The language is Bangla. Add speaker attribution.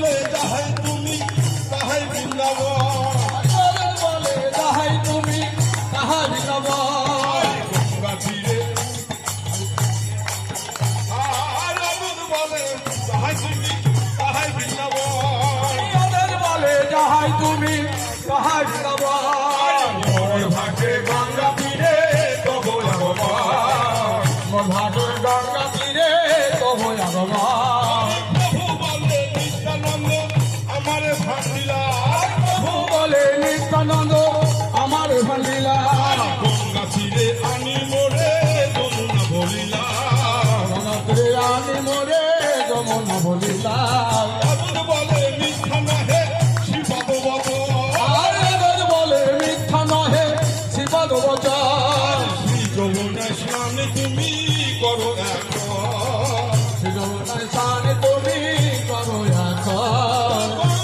Speaker 1: বলে যাহাই তুমি তাহাই বৃন্দাবন
Speaker 2: বলে যাহাই তুমি তাহাই বৃন্দাবন
Speaker 1: গঙ্গা তীরে আর অমর বলে যাহাই তুমি তাহাই বৃন্দাবন
Speaker 2: বলে যাহাই তুমি তাহাই বৃন্দাবন
Speaker 1: মোর ভাগে গঙ্গা তীরে তবু আগমন
Speaker 2: মোর ভাগে গঙ্গা তীরে তবু আগমন
Speaker 1: প্রভু বলে নিত্যানন্দ আমার ভাটিলা
Speaker 2: প্রভু বলে নিত্যানন্দ আমার ভান্ডিলা
Speaker 1: গঙ্গা তীরে আনি মোরে যমুনা বলিলা
Speaker 2: গঙ্গা তীরে আনি মোরে যমুনা বলিলা